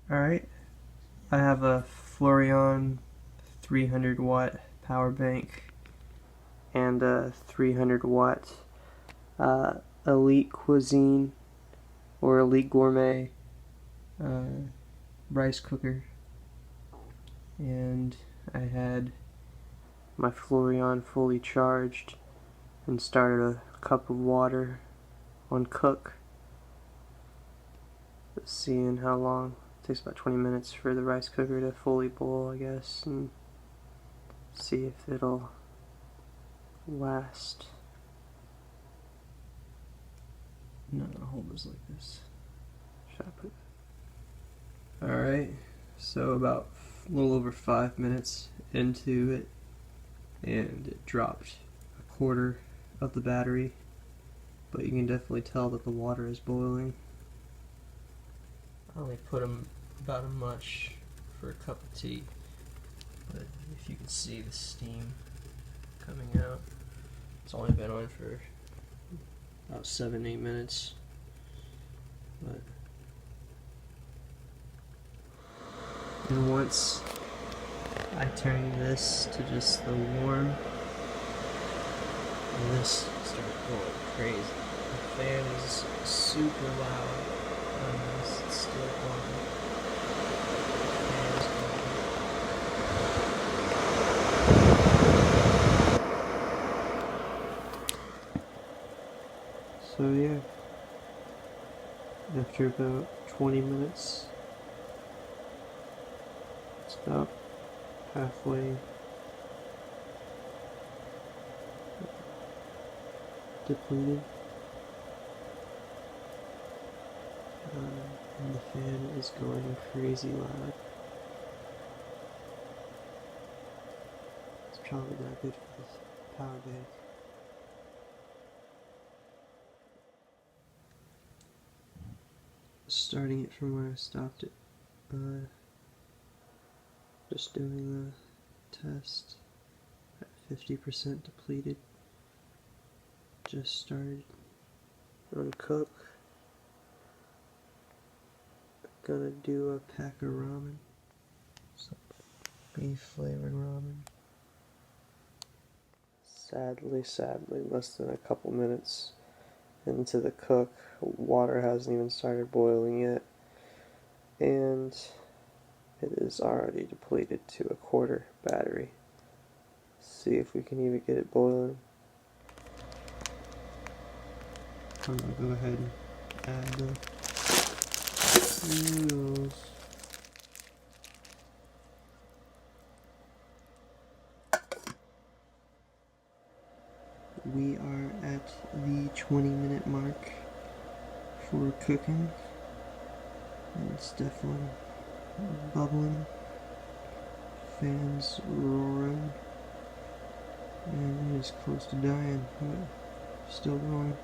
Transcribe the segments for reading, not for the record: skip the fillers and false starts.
Alright, I have a Florian 300 watt power bank and a 300 watt Elite Cuisine or Elite Gourmet rice cooker, and I had my Florian fully charged and started a cup of water on cook, seeing how long. It takes about 20 minutes for the rice cooker to fully boil, I guess, and see if it'll last. I'm not gonna hold this like this. Should I put it? Alright, so about a little over 5 minutes into it, and it dropped a quarter of the battery, but you can definitely tell that the water is boiling. I only put about a much for a cup of tea, but if you can see the steam coming out, it's only been on for about 7-8 minutes, but and once I turn this to just the warm, and this starts going crazy. The fan is super loud on this, it's still on. The fan is on. So yeah, after about 20 minutes, it's about halfway depleted, and the fan is going crazy loud. It's probably not good for this power bank. Starting it from where I stopped it, just doing the test at 50% depleted. Just started on cook. Gonna do a pack of ramen, some beef flavored ramen. Sadly, less than a couple minutes into the cook, water hasn't even started boiling yet, and it is already depleted to a quarter battery. See if we can even get it boiling. I'm gonna go ahead and add the noodles. We are at the 20-minute mark for cooking, and it's definitely bubbling, fans roaring, and it is close to dying, but still going.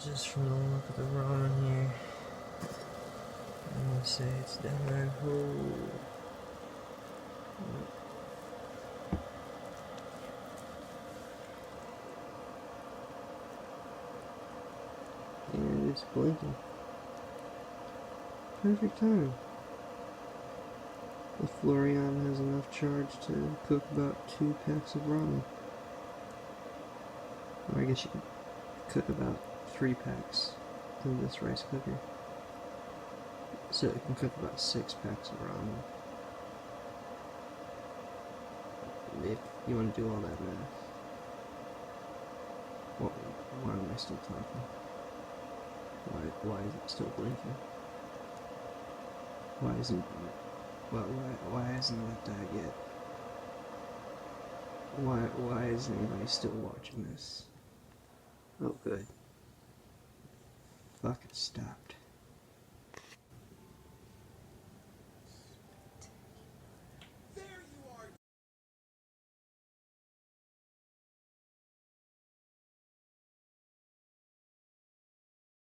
Just from the look of the ramen here, I'm gonna say it's done. And it's blinking. Perfect timing. The Florian has enough charge to cook about 2 packs of ramen. Or I guess you could cook about 3 packs in this rice cooker. So it can cook about 6 packs of ramen. If you want to do all that math. Well, why am I still talking? Why is it still blinking? Why hasn't it died yet? Why isn't anybody still watching this? Oh good. Fuck, it stopped.